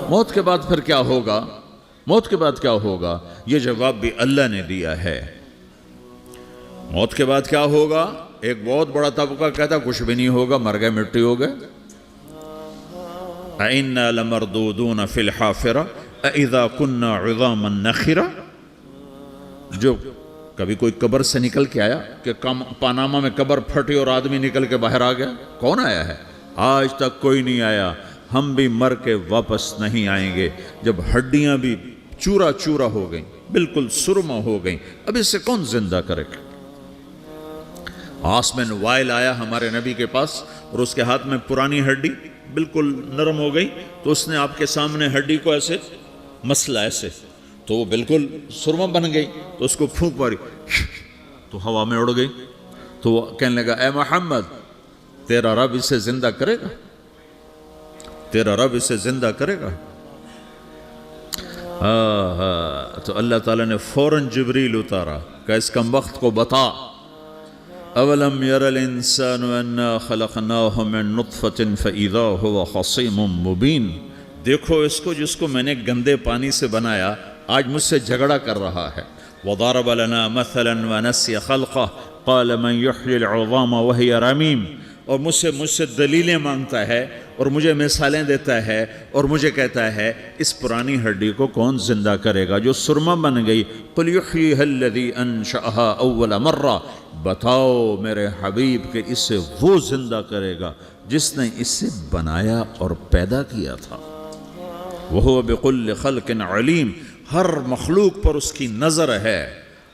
موت کے بعد پھر کیا ہوگا؟ موت کے بعد کیا ہوگا؟ یہ جواب بھی اللہ نے دیا ہے۔ موت کے بعد کیا ہوگا؟ ایک بہت بڑا طبقہ کہتا کچھ بھی نہیں ہوگا، مر گئے، مٹی ہو گئے۔ اَإِنَّا لَمَرْدُودُونَ فِي الْحَافِرَةِ اَإِذَا كُنَّا عِظَامًا نَخِرَةً۔ جو کبھی کوئی قبر سے نکل کے آیا کہ پاناما میں قبر پھٹی اور آدمی نکل کے باہر آ گیا؟ کون آیا ہے؟ آج تک کوئی نہیں آیا۔ ہم بھی مر کے واپس نہیں آئیں گے۔ جب ہڈیاں بھی چورا چورا ہو گئیں، بالکل سرما ہو گئیں، اب اس سے کون زندہ کرے گا؟ عاص بن وائل آیا ہمارے نبی کے پاس اور اس کے ہاتھ میں پرانی ہڈی بالکل نرم ہو گئی، تو اس نے آپ کے سامنے ہڈی کو ایسے مسلا ایسے، تو وہ بالکل سرما بن گئی، تو اس کو پھونک ماری تو ہوا میں اڑ گئی۔ تو وہ کہنے لگا اے محمد، تیرا رب اسے زندہ کرے گا؟ تیرا رب اسے زندہ کرے گا؟ تو اللہ تعالیٰ نے فوراً جبریل اتارا کہ اس کمبخت کو بتا، اولم یر الانسان انا خلقناہ من نطفۃ فاذا هو خصیم مبین۔ دیکھو اس کو جس کو میں نے گندے پانی سے بنایا، آج مجھ سے جھگڑا کر رہا ہے۔ وضرب لنا مثلا ونسی خلقہ قال من یحیی العظام وہی رمیم۔ اور مجھ سے دلیلیں مانگتا ہے اور مجھے مثالیں دیتا ہے اور مجھے کہتا ہے اس پرانی ہڈی کو کون زندہ کرے گا جو سرما بن گئی؟ قل یحییہا الذی انشأہا اول مرہ۔ بتاؤ میرے حبیب کہ اسے وہ زندہ کرے گا جس نے اسے بنایا اور پیدا کیا تھا۔ وہو بکل خلق علیم۔ ہر مخلوق پر اس کی نظر ہے،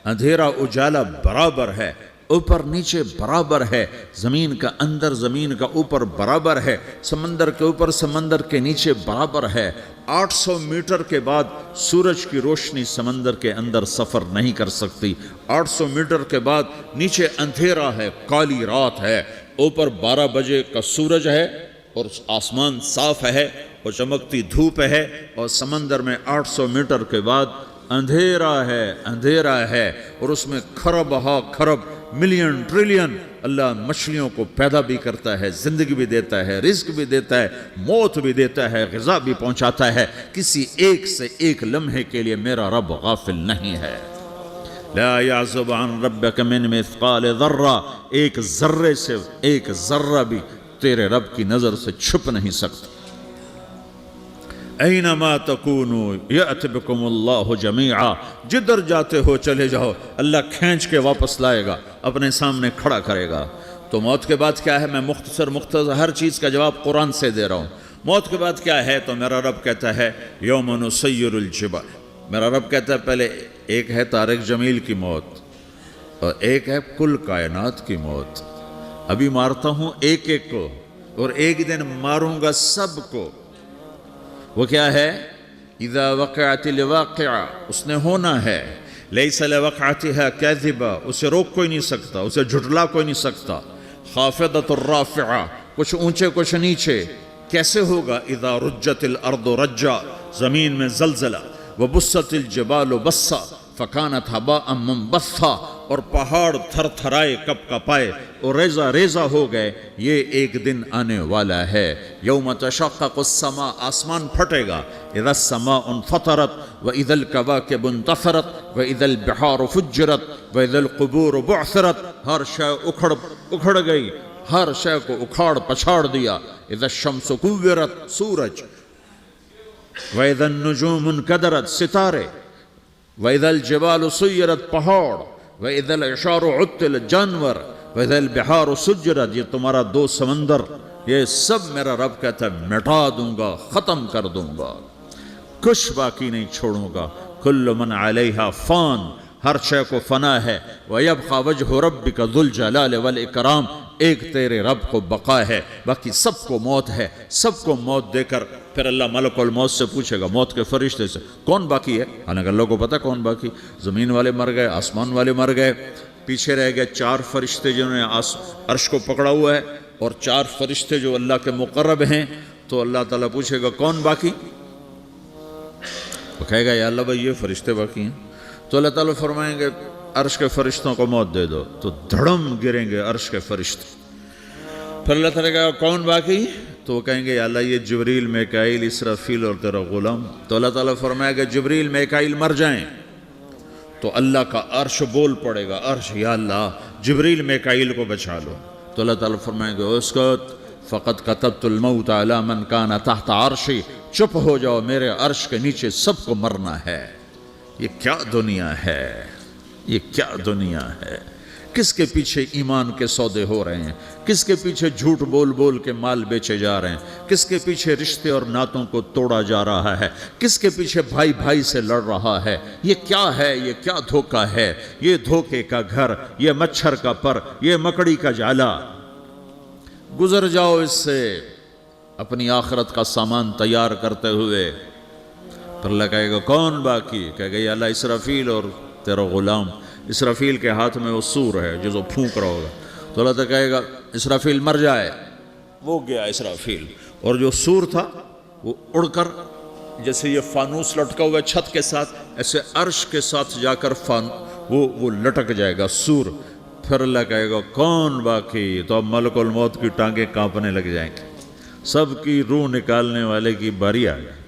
اندھیرا اجالا برابر ہے، اوپر نیچے برابر ہے، زمین کا اندر زمین کا اوپر برابر ہے، سمندر کے اوپر سمندر کے نیچے برابر ہے۔ 800 میٹر کے بعد سورج کی روشنی سمندر کے اندر سفر نہیں کر سکتی۔ 800 میٹر کے بعد نیچے اندھیرا ہے، کالی رات ہے، اوپر 12 بجے کا سورج ہے اور آسمان صاف ہے اور چمکتی دھوپ ہے، اور سمندر میں 800 میٹر کے بعد اندھیرا ہے اور اس میں کھرب ہا کھرب ملین ٹریلین اللہ مچھلیوں کو پیدا بھی کرتا ہے، زندگی بھی دیتا ہے، رزق بھی دیتا ہے، موت بھی دیتا ہے، غذا بھی پہنچاتا ہے۔ کسی ایک سے ایک لمحے کے لیے میرا رب غافل نہیں ہے۔ لا يعزب عن ربك من مثقال ذرہ، ایک ذرے سے ایک ذرہ بھی تیرے رب کی نظر سے چھپ نہیں سکتا۔ اینما تکونوا یأت بکم اللہ جمیعا، جدھر جاتے ہو چلے جاؤ، اللہ کھینچ کے واپس لائے گا، اپنے سامنے کھڑا کرے گا۔ تو موت کے بعد کیا ہے؟ میں مختصر ہر چیز کا جواب قرآن سے دے رہا ہوں۔ موت کے بعد کیا ہے؟ تو میرا رب کہتا ہے یوم نسیر الجبال۔ میرا رب کہتا ہے پہلے ایک ہے طارق جمیل کی موت اور ایک ہے کل کائنات کی موت۔ ابھی مارتا ہوں ایک ایک کو اور ایک دن ماروں گا سب کو۔ وہ کیا ہے؟ اذا وقعت الواقعہ، اس نے ہونا ہے۔ لیس لوقعتها کاذبہ، اسے روک کوئی نہیں سکتا، اسے جھٹلا کوئی نہیں سکتا۔ خافضۃ الرافعہ، کچھ اونچے کچھ نیچے۔ کیسے ہوگا؟ اذا رجت الارض رجا، زمین میں زلزلہ۔ وبست الجبال بسا فکانت ہباء منبثا، اور پہاڑ تھر تھرائے کپ کپائے اور ریزہ ریزہ ہو گئے۔ یہ ایک دن آنے والا ہے۔ یوم تشقق السماء، آسمان پھٹے گا۔ اذا السماء انفطرت واذا الكواكب انتثرت واذا البحار فجرت واذا القبور بعثرت، ہر شے اکھڑ گئی، ہر شے کو اکھاڑ پچھاڑ دیا۔ اذا الشمس کورت، سورج۔ واذا النجوم انکدرت، ستارے۔ وَإِذَا الْجِبَالُ سُيِّرَتْ، پہاڑ۔ وَإِذَا الْعِشَارُ عُطِّلَتْ، جانور۔ وَإِذَا الْبِحَارُ سُجِّرَتْ، یہ تمہارا دو سمندر، یہ سب میرا رب کہتا ہے مٹا دوں گا، ختم کر دوں گا، کچھ باقی نہیں چھوڑوں گا۔ كُلُّ مَنْ عَلَيْهَا فان، ہر شے کو فنا ہے۔ وَيَبْقَى وَجْهُ رَبِّكَ ذُو الْجَلَالِ وَالْإِكْرَامِ، ایک تیرے رب کو بقا ہے، باقی سب کو موت ہے۔ سب کو موت دے کر پھر اللہ ملک الموت سے پوچھے گا، موت کے فرشتے سے، کون باقی ہے؟ حالانکہ اللہ کو پتہ کون باقی۔ زمین والے مر گئے، آسمان والے مر گئے، پیچھے رہ گئے 4 فرشتے جنہوں نے عرش کو پکڑا ہوا ہے، اور 4 فرشتے جو اللہ کے مقرب ہیں۔ تو اللہ تعالیٰ پوچھے گا کون باقی؟ وہ کہے گا یا اللہ بھائی یہ فرشتے باقی ہیں۔ تو اللہ تعالیٰ فرمائیں گے عرش کے فرشتوں کو موت دے دو، تو دھڑم گریں گے عرش کے فرشتے۔ پھر اللہ تعالیٰ کہا کون باقی؟ تو وہ کہیں گے یا اللہ یہ جبریل میکائیل اسرافیل اور تیرا غلام. تو اللہ تعالیٰ فرمائے گا جبریل میکائیل مر جائیں تو اللہ کا عرش بول پڑے گا, عرش یا اللہ جبریل میکائیل کو بچا لو. تو اللہ تعالیٰ فرمائیں گے اسکت فقط کتبت الموت علی من کان تحت عرشی, چپ ہو جاؤ میرے عرش کے نیچے سب کو مرنا ہے. یہ کیا دنیا ہے, یہ کیا دنیا ہے. کس کے پیچھے ایمان کے سودے ہو رہے ہیں, کس کے پیچھے جھوٹ بول بول کے مال بیچے جا رہے ہیں, کس کے پیچھے رشتے اور ناتوں کو توڑا جا رہا ہے, کس کے پیچھے بھائی بھائی سے لڑ رہا ہے. یہ کیا ہے, یہ کیا دھوکہ ہے, یہ دھوکے کا گھر, یہ مچھر کا پر, یہ مکڑی کا جالا. گزر جاؤ اس سے اپنی آخرت کا سامان تیار کرتے ہوئے. پھر اللہ کہے گا کون باقی, کہے گا یا اللہ اسرافیل اور تیرا غلام. اسرافیل کے ہاتھ میں وہ سور ہے جو پھونک رہا ہوگا. تو اللہ تعالیٰ کہے گا اسرافیل مر جائے, وہ گیا اسرافیل, اور جو سور تھا وہ اڑ کر جیسے یہ فانوس لٹکا ہوا چھت کے ساتھ ایسے عرش کے ساتھ جا کر وہ لٹک جائے گا سور. پھر اللہ کہے گا کون باقی, تو اب ملک الموت کی ٹانگیں کانپنے لگ جائیں گے, سب کی روح نکالنے والے کی باری آ گئی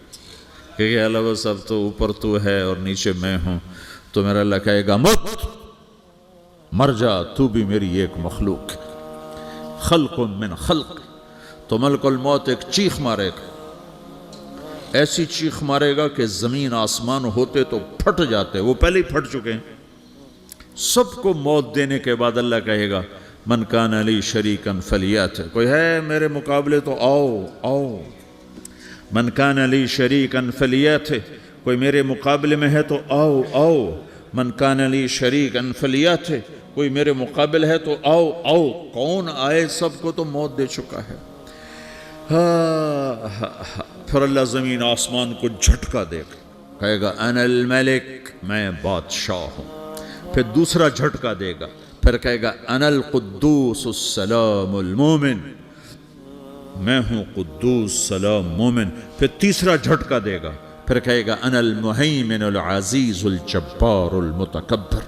کہ اللہ وہ سب تو اوپر تو ہے اور نیچے میں ہوں. تو میرا اللہ کہے گا موت مر جا, تو بھی میری ایک مخلوق, خلق من خلق. تو ملک الموت ایک چیخ مارے گا, ایسی چیخ مارے گا کہ زمین آسمان ہوتے تو پھٹ جاتے, وہ پہلے ہی پھٹ چکے ہیں. سب کو موت دینے کے بعد اللہ کہے گا من کان علی شریکن فلیات, کوئی ہے میرے مقابلے تو آؤ آؤ. من کان علی شریکن فلیات, کوئی میرے مقابلے میں ہے تو آؤ آؤ. من کان علی شریکن فلیات, کوئی میرے مقابل ہے تو آؤ آؤ. کون آئے, سب کو تو موت دے چکا ہے. پھر اللہ زمین آسمان کو جھٹکا دے گا, کہے گا انا الملک, میں بادشاہ ہوں. پھر دوسرا جھٹکا دے گا, پھر کہے گا انا القدوس السلام المومن, میں ہوں قدوس سلام مومن. پھر تیسرا جھٹکا دے گا, پھر کہے گا انا المہیمن العزیز الجبار المتکبر.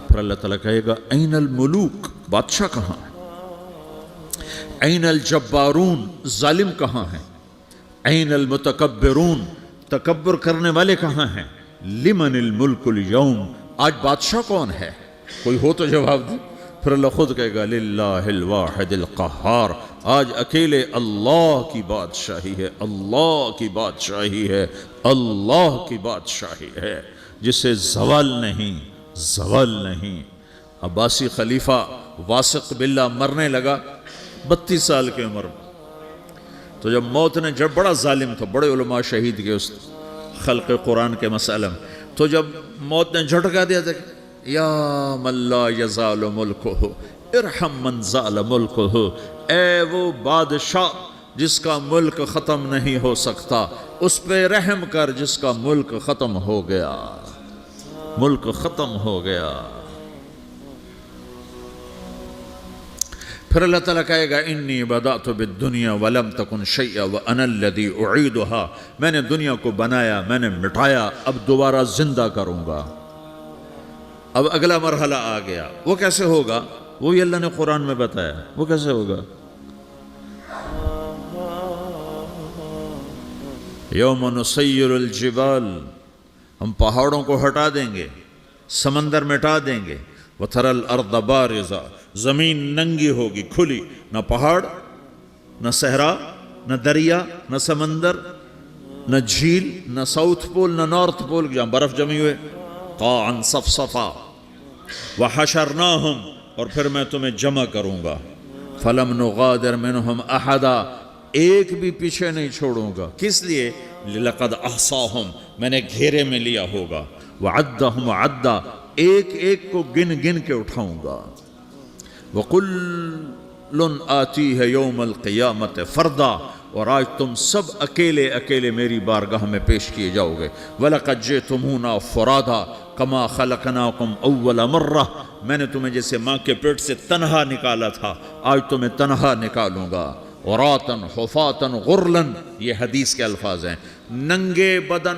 پھر اللہ تعالیٰ کہے گا این الملوک, بادشاہ کہاں ہے؟ این الجبارون, ظالم کہاں ہیں؟ این المتکبرون, تکبر کرنے والے کہاں ہیں؟ لمن الملک اليوم, آج بادشاہ کون ہے؟ کوئی ہو تو جواب دے. پھر اللہ خود کہے گا للہ الواحد القہار, آج اکیلے اللہ کی بادشاہی ہے, اللہ کی بادشاہی ہے, اللہ کی بادشاہی ہے جسے زوال نہیں, زوال نہیں. عباسی خلیفہ واسق باللہ مرنے لگا 32 سال کی عمر میں. تو جب موت نے, جب بڑا ظالم تھا, بڑے علماء شہید کے اس خلق قرآن کے مسئلہ میں, تو جب موت نے جھٹکا دیا تھا یا من لا یزال ملکہ ارحم من زال ملکہ, اے وہ بادشاہ جس کا ملک ختم نہیں ہو سکتا, اس پہ رحم کر جس کا ملک ختم ہو گیا, ملک ختم ہو گیا. پھر اللہ تعالیٰ کہے گا انی بدأت بالدنیا ولم تکن شیئا وانا الذی اعیدہا, میں نے دنیا کو بنایا, میں نے مٹایا, اب دوبارہ زندہ کروں گا. اب اگلا مرحلہ آ گیا, وہ کیسے ہوگا؟ وہی اللہ نے قرآن میں بتایا. وہ کیسے ہوگا؟ یوم نسیر الجبال, ہم پہاڑوں کو ہٹا دیں گے, سمندر مٹا دیں گے. وتری الارض بارزا, زمین ننگی ہوگی, کھلی, نہ پہاڑ, نہ صحرا, نہ دریا, نہ سمندر, نہ جھیل, نہ ساؤتھ پول, نہ نارتھ پول جہاں برف جمی ہوئے. قاعا صفصفا وحشرناہم, اور پھر میں تمہیں جمع کروں گا. فلم نغادر منہم احدا, ایک بھی پیچھے نہیں چھوڑوں گا. کس لیے؟ لقد احصاہم, میں نے گھیرے میں لیا ہوگا. وعدہم عدا, ایک ایک کو گن گن کے اٹھاؤں گا. وَقُلٌّ آتِيهَ يَوْمَ الْقِيَامَةِ فَرْدًا, اور آج تم سب اکیلے اکیلے میری بارگاہ میں پیش کیے جاؤ گے. وَلَقَدْ جِئْتُمُونَا فُرَادًا كَمَا خَلَقْنَاكُمْ أَوَّلَ مَرَّةٍ, میں نے تمہیں جیسے ماں کے پیٹ سے تنہا نکالا تھا, آج تمہیں تنہا نکالوں گا. عُرَاةً حُفَاةً غُرْلًا, یہ حدیث کے الفاظ ہیں. ننگے بدن,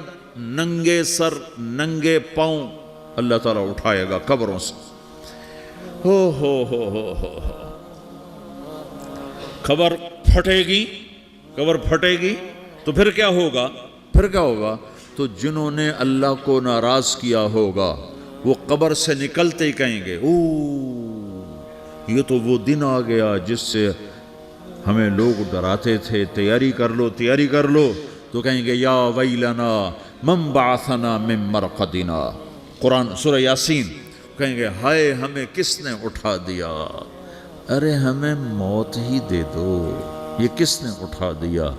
ننگے سر, ننگے پاؤں اللہ تعالیٰ اٹھائے گا قبروں سے. ہو. خبر پھٹے گی، قبر پھٹے گی تو پھر کیا ہوگا؟ پھر کیا ہوگا؟ تو جنہوں نے اللہ کو ناراض کیا ہوگا وہ قبر سے نکلتے ہی کہیں گے یہ تو وہ دن آ گیا جس سے ہمیں لوگ ڈراتے تھے، تیاری کر لو تیاری کر لو. تو کہیں گے یا ویلنا من بعثنا من مرقدنا، قرآن سورہ یاسین. کہیں گے ہائے ہمیں کس نے اٹھا دیا، ارے ہمیں موت ہی دے دو، یہ کس نے اٹھا دیا.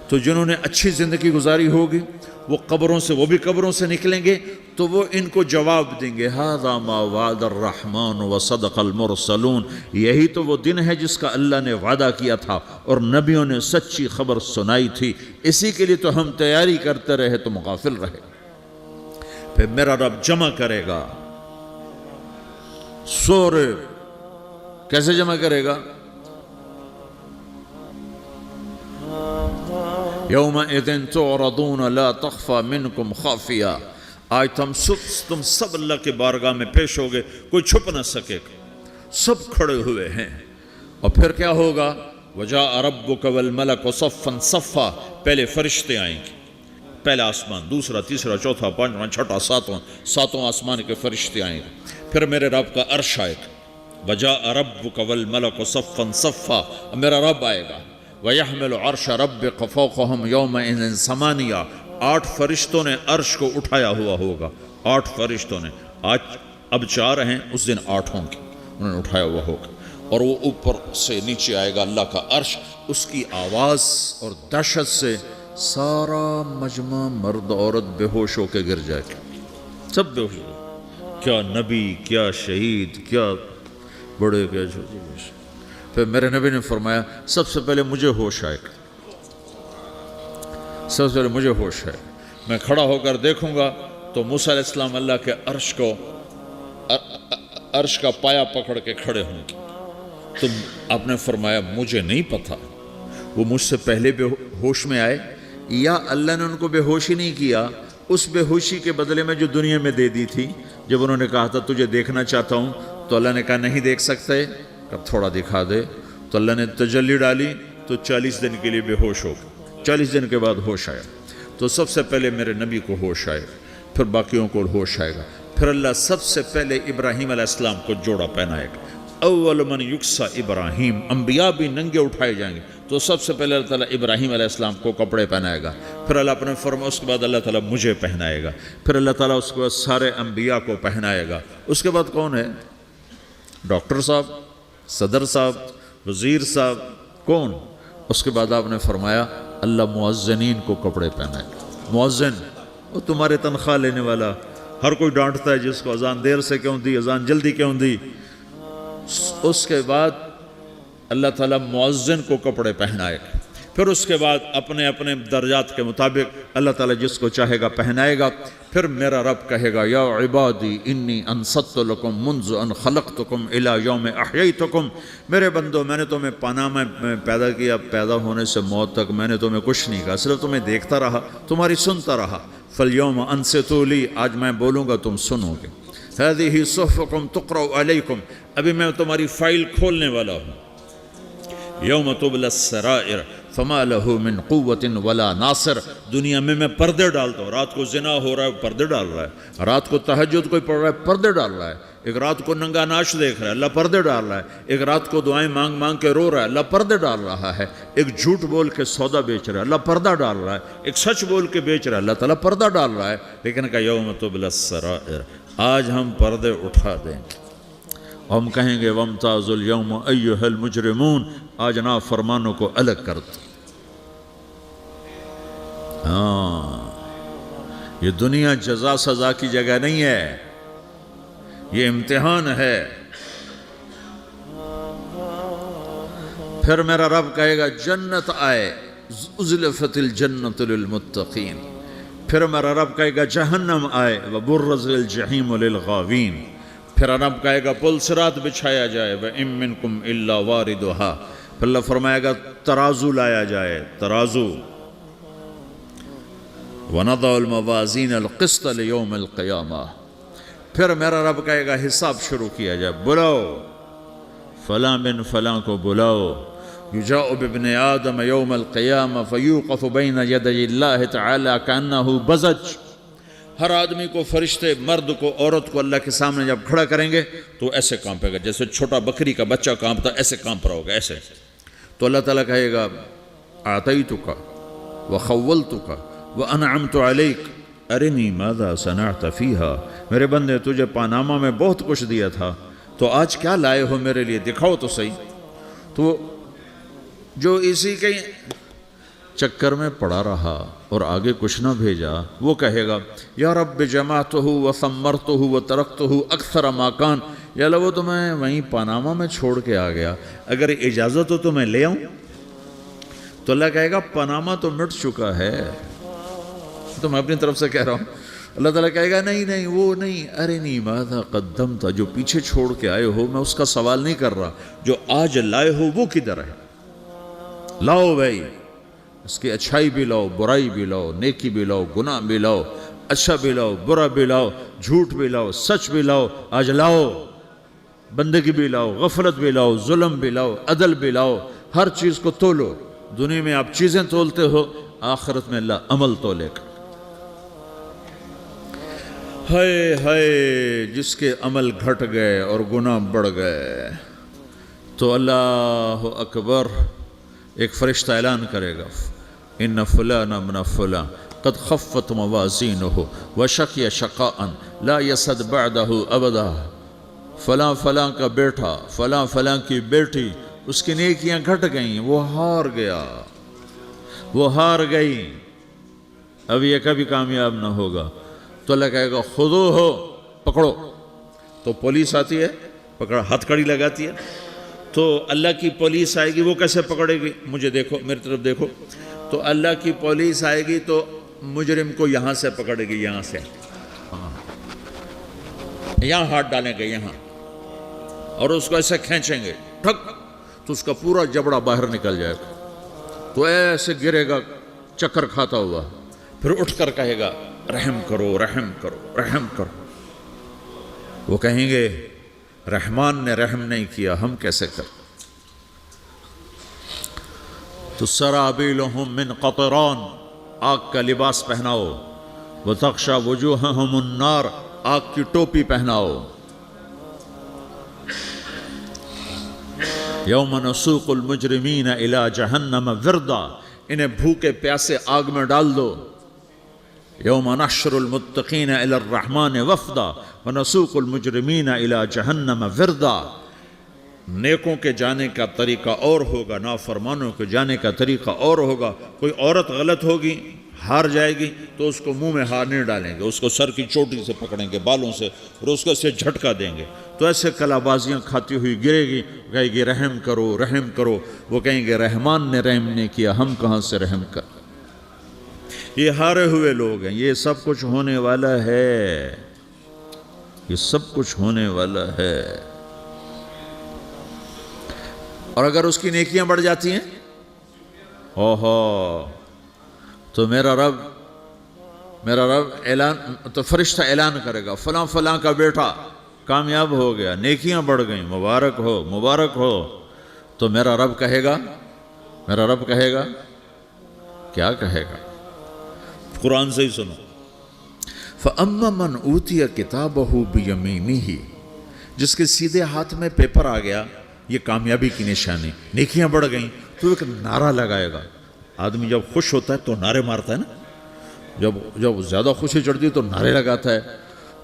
تو جنہوں نے اچھی زندگی گزاری ہوگی وہ قبروں سے، وہ بھی قبروں سے نکلیں گے تو وہ ان کو جواب دیں گے ھذا ما وعد الرحمن وصدق المرسلون، یہی تو وہ دن ہے جس کا اللہ نے وعدہ کیا تھا اور نبیوں نے سچی خبر سنائی تھی، اسی کے لیے تو ہم تیاری کرتے رہے تم غافل رہے. پھر میرا رب جمع کرے گا سورے، کیسے جمع کرے گا؟ یومئذ تعرضون لا تخفى منکم خافیہ، آج تم سب اللہ کے بارگاہ میں پیش ہوگے، کوئی چھپ نہ سکے گا، سب کھڑے ہوئے ہیں. اور پھر کیا ہوگا؟ وجاء ربک والملک صفا صفا، پہلے فرشتے آئیں گے، پہلا آسمان، دوسرا، تیسرا، چوتھا، پانچواں، چھٹا، ساتواں آسمان کے فرشتے آئیں گے. پھر میرے رب کا عرش آئے گا، وجاء ربک والملک صفا صفا، میرا رب آئے گا. وَيَحْمِلُ عَرْشَ رَبِّكَ فَوْقَهُمْ يَوْمَئِذٍ ثَمَانِيَةٌ، 8 فرشتوں نے عرش کو اٹھایا ہوا ہوگا، 8 فرشتوں نے، آج اب 4 ہیں، اس دن 8 ہوں گے، انہوں نے اٹھایا ہوا ہوگا. اور وہ اوپر سے نیچے آئے گا اللہ کا عرش، اس کی آواز اور دہشت سے سارا مجمع مرد عورت بے ہوش ہو کے گر جائے گا، سب بے ہوش ہو، کیا نبی، کیا شہید، کیا بڑے، کیا چھوٹے. پھر میرے نبی نے فرمایا سب سے پہلے مجھے ہوش آئے گا، سب سے پہلے مجھے ہوش ہے، میں کھڑا ہو کر دیکھوں گا تو موسیٰ علیہ السلام اللہ کے عرش کا پایا پکڑ کے کھڑے ہوں گے. تو آپ نے فرمایا مجھے نہیں پتا وہ مجھ سے پہلے بے ہوش میں آئے یا اللہ نے ان کو بے ہوش ہی نہیں کیا، اس بے ہوشی کے بدلے میں جو دنیا میں دے دی تھی. جب انہوں نے کہا تھا تجھے دیکھنا چاہتا ہوں تو اللہ نے کہا نہیں دیکھ سکتے، کہ تھوڑا دکھا دے. تو اللہ نے تجلی ڈالی تو 40 دن کے لیے بے ہوش ہو گئے، 40 دن کے بعد ہوش آیا. تو سب سے پہلے میرے نبی کو ہوش آئے، پھر باقیوں کو ہوش آئے گا. پھر اللہ سب سے پہلے ابراہیم علیہ السلام کو جوڑا پہنائے گا. اول من یکسا ابراہیم، انبیاء بھی ننگے اٹھائے جائیں گے تو سب سے پہلے اللہ تعالیٰ ابراہیم علیہ السلام کو کپڑے پہنائے گا. پھر اللہ اپنے فرما، اس کے بعد اللہ تعالیٰ مجھے پہنائے گا. پھر اللہ تعالیٰ اس کے بعد سارے انبیاء کو پہنائے گا. اس کے بعد کون ہے؟ ڈاکٹر صاحب، صدر صاحب، وزیر صاحب، کون؟ اس کے بعد آپ نے فرمایا اللہ مؤذنین کو کپڑے پہنائے گا. مؤذن وہ تمہارے تنخواہ لینے والا، ہر کوئی ڈانٹتا ہے جس کو اذان دیر سے کیوں دی، اذان جلدی کیوں دی. اس کے بعد اللہ تعالیٰ مؤذن کو کپڑے پہنائے گا. پھر اس کے بعد اپنے اپنے درجات کے مطابق اللہ تعالیٰ جس کو چاہے گا پہنائے گا. پھر میرا رب کہے گا یا عبادی انی انصت لکم منذ ان خلقتکم الی یوم احییتکم، میرے بندو میں نے تمہیں پاناہ میں پیدا کیا، پیدا ہونے سے موت تک میں نے تمہیں کچھ نہیں کہا، صرف تمہیں دیکھتا رہا، تمہاری سنتا رہا. فالیوم انصتوا لی، آج میں بولوں گا تم سنو گے. ہذہ صحفکم تقرأ علیکم، ابھی میں تمہاری فائل کھولنے والا ہوں. یوم تبلی السرائر فما لہ من قوت ولا ناصر، دنیا میں پردے ڈالتا ہوں. رات کو زنا ہو رہا ہے، پردے ڈال رہا ہے. رات کو تہجد کوئی پڑھ رہا ہے، پردے ڈال رہا ہے. ایک رات کو ننگا ناچ دیکھ رہا ہے، اللہ پردے ڈال رہا ہے. ایک رات کو دعائیں مانگ مانگ کے رو رہا ہے، اللہ پردے ڈال رہا ہے. ایک جھوٹ بول کے سودا بیچ رہا ہے، اللہ پردہ ڈال رہا ہے. ایک سچ بول کے بیچ رہا ہے، اللہ تعالیٰ پردہ ڈال رہا ہے. لیکن کہ یوم تبلی السرائر، آج ہم پردے اٹھا دیں گے. ہم کہیں گے وامتازوا اليوم ایھا المجرمون، آج نافرمانوں کو الگ کر دو. یہ دنیا جزا سزا کی جگہ نہیں ہے، یہ امتحان ہے. پھر میرا رب کہے گا جنت آئے، ازلفت الجنت للمتقین. پھر میرا رب کہے گا جہنم آئے، وبرزت الجحیم للغاوین. پھر رب کہے گا پل صراط بچھایا جائے، وَإِن مِّنكُمْ إِلَّا وَارِدُهَا. پھر اللہ فرمائے گا ترازو لایا جائے، ترازو. وَنَضَعُ الْمَوَازِينَ الْقِسْطَ لِيَوْمِ الْقِيَامَةِ. پھر میرا رب کہے گا حساب شروع کیا جائے، بلاؤ فلاں بن فلاں کو بلاؤ، یجاء بابن آدم یوم القیامہ فیوقف بین یدی اللہ تعالی کانہ بزج، ہر آدمی کو، فرشتے، مرد کو، عورت کو اللہ کے سامنے جب کھڑا کریں گے تو ایسے کانپے گا جیسے چھوٹا بکری کا بچہ کانپتا، ایسے کانپ رہا ہوگا ایسے. تو اللہ تعالیٰ کہے گا اعطیتک وخولتک وانعمت علیک ارنی ماذا صنعت فیہا، میرے بندے تجھے پاناما میں بہت کچھ دیا تھا، تو آج کیا لائے ہو میرے لیے، دکھاؤ تو صحیح. تو جو اسی کے چکر میں پڑا رہا اور آگے کچھ نہ بھیجا، وہ کہے گا یا رب جمعتہ وثمرتہ وترکتہ اکثر ما کان، یا اللہ وہ تو میں وہیں پاناما میں چھوڑ کے آ گیا، اگر اجازت ہو تو میں لے آؤں. تو اللہ کہے گا پاناما تو مٹ چکا ہے، تو میں اپنی طرف سے کہہ رہا ہوں. اللہ تعالیٰ کہے گا نہیں نہیں وہ نہیں، ارنی ماذا قدمت، جو پیچھے چھوڑ کے آئے ہو میں اس کا سوال نہیں کر رہا، جو آج لائے ہو وہ کدھر ہے، لاؤ بھائی، اس کی اچھائی بھی لاؤ، برائی بھی لاؤ، نیکی بھی لاؤ، گناہ بھی لاؤ، اچھا بھی لاؤ، برا بھی لاؤ، جھوٹ بھی لاؤ، سچ بھی لاؤ، آج لاؤ، بندگی بھی لاؤ، غفلت بھی لاؤ، ظلم بھی لاؤ، عدل بھی لاؤ، ہر چیز کو تولو. دنیا میں آپ چیزیں تولتے ہو، آخرت میں اللہ عمل تولے گا. ہائے ہائے جس کے عمل گھٹ گئے اور گناہ بڑھ گئے، تو اللہ اکبر، ایک فرشتہ اعلان کرے گا ان فلان من فلان قد خفت موازینہ وشقی شقاء لا یسد بعدہ ابدا، فلاں فلاں کا بیٹا، فلاں فلاں کی بیٹی، اس کی نیکیاں گھٹ گئیں، وہ ہار گیا، وہ ہار گئی، اب یہ کبھی کامیاب نہ ہوگا. تو اللہ کہے گا خودو ہو، پکڑو. تو پولیس آتی ہے، پکڑ ہتھ کڑی لگاتی ہے، تو اللہ کی پولیس آئے گی، وہ کیسے پکڑے گی، مجھے دیکھو، میری طرف دیکھو. تو اللہ کی پولیس آئے گی تو مجرم کو یہاں سے پکڑے گی، یہاں سے، یہاں ہاتھ ڈالیں گے یہاں، اور اس کو ایسے کھینچیں گے ٹھک، تو اس کا پورا جبڑا باہر نکل جائے گا، تو ایسے گرے گا چکر کھاتا ہوا، پھر اٹھ کر کہے گا رحم کرو رحم کرو رحم کرو. وہ کہیں گے رحمان نے رحم نہیں کیا، ہم کیسے کر. تو سرابیلہم من قطران، آگ کا لباس پہناؤ، وتغشی وجوہہم النار، آگ کی ٹوپی پہناؤ. یوم نسوق المجرمین الی جہنم وردا، انہیں بھوکے پیاسے آگ میں ڈال دو. یوم نحشر المتقین الی الرحمن وفدا ونسوق المجرمین الی جہنم وردا. نیکوں کے جانے کا طریقہ اور ہوگا، نافرمانوں کے جانے کا طریقہ اور ہوگا. کوئی عورت غلط ہوگی، ہار جائے گی، تو اس کو منہ میں ہار نہیں ڈالیں گے، اس کو سر کی چوٹی سے پکڑیں گے، بالوں سے، اور اس کو سے جھٹکا دیں گے. تو ایسے کلا بازیاں کھاتی ہوئی گرے گی، کہے گی رحم کرو رحم کرو. وہ کہیں گے رحمان نے رحم نہیں کیا، ہم کہاں سے رحم کر. یہ ہارے ہوئے لوگ ہیں. یہ سب کچھ ہونے والا ہے، یہ سب کچھ ہونے والا ہے. اور اگر اس کی نیکیاں بڑھ جاتی ہیں، اوہو، تو میرا رب اعلان، تو فرشتہ اعلان کرے گا فلاں فلاں کا بیٹا کامیاب ہو گیا، نیکیاں بڑھ گئیں، مبارک ہو مبارک ہو. تو میرا رب کہے گا کیا کہے گا؟ قرآن سے ہی سنو. فَأَمَّا مَنْ أُوتِيَ كِتَابَهُ بِيَمِينِهِ، جس کے سیدھے ہاتھ میں پیپر آ گیا، یہ کامیابی کی نشانی، نیکیاں بڑھ گئیں، تو ایک نعرہ لگائے گا. آدمی جب خوش ہوتا ہے تو نعرے مارتا ہے نا، جب زیادہ خوشی چڑھتی ہے تو نعرے لگاتا ہے.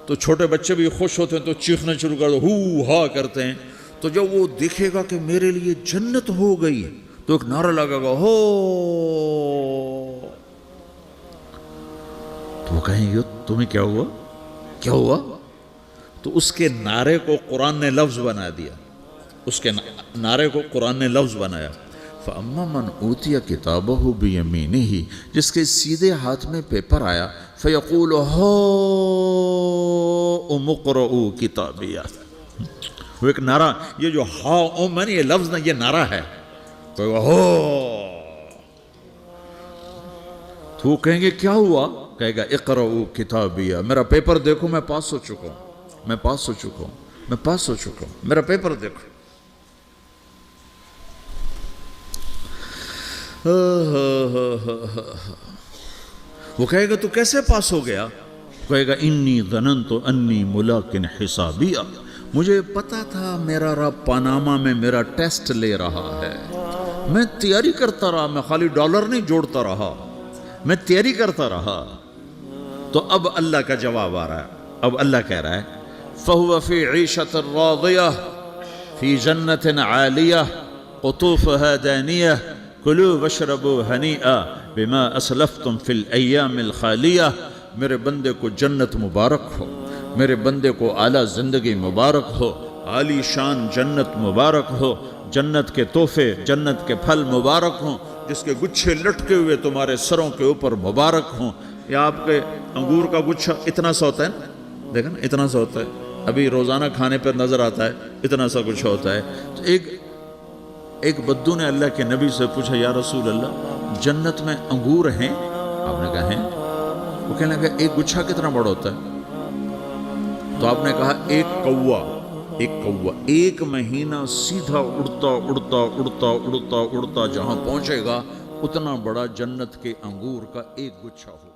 تو چھوٹے بچے بھی خوش ہوتے ہیں تو چیخنا شروع کر دو، ہو ہا کرتے ہیں. تو جب وہ دیکھے گا کہ میرے لیے جنت ہو گئی، تو ایک نعرہ لگے گا، ہو. تو وہ کہیں گے تمہیں کیا ہوا؟ تو اس کے نعرے کو قرآن نے لفظ بنا دیا، اس کے نعرے کو قرآن نے لفظ بنایا. فَأَمَّا مَنْ أُوتِيَ كِتَابَهُ بِيَمِينِهِ، جس کے سیدھے ہاتھ میں پیپر آیا، فَيَقُولُ هَاؤْمُ اقْرَءُوا كِتَابِيَهْ. وہ ایک نعرہ، یہ جو ہاؤم ہے نا، یہ لفظ نہ، یہ نعرہ ہے. تو وہ کہیں گے کیا ہوا؟ کہے گا اقرؤوا کتابیہ، میرا پیپر دیکھو، میں پاس ہو چکا ہوں، میرا پیپر دیکھو. وہ کہے گا تو کیسے پاس ہو گیا؟ کہے گا انی ظننت انی ملاقن حسابیہ، مجھے پتا تھا میرا رب پاناما میں میرا ٹیسٹ لے رہا ہے، میں تیاری کرتا رہا، میں خالی ڈالر نہیں جوڑتا رہا، میں تیاری کرتا رہا۔ تو اب اللہ کا جواب آ رہا ہے، اب اللہ کہہ رہا ہے فَهُوَ فِي عِيشَةٍ رَاضِيَةٍ فِي جَنَّةٍ عَالِيَةٍ قُطُوفُهَا دَانِيَةٍ كُلُوا وَاشْرَبُوا هَنِيئًا بِمَا أَسْلَفْتُمْ فِي الْأَيَّامِ الْخَالِيَةِ۔ میرے بندے کو جنت مبارک ہو، میرے بندے کو اعلیٰ زندگی مبارک ہو، عالی شان جنت مبارک ہو، جنت کے تحفے، جنت کے پھل مبارک ہوں، جس کے گچھے لٹکے ہوئے تمہارے سروں کے اوپر مبارک ہوں۔ یا آپ کے انگور کا گچھا اتنا سا ہوتا ہے نا، دیکھیں نا اتنا سا ہوتا ہے، ابھی روزانہ کھانے پر نظر آتا ہے، اتنا سا گچھا ہوتا ہے۔ تو ایک بدو نے اللہ کے نبی سے پوچھا یا رسول اللہ جنت میں انگور ہیں؟ آپ نے کہا ہیں۔ وہ کہنے لگا ایک گچھا کتنا بڑا ہوتا ہے؟ تو آپ نے کہا ایک مہینہ سیدھا اڑتا جہاں پہنچے گا اتنا بڑا جنت کے انگور کا ایک گچھا ہو۔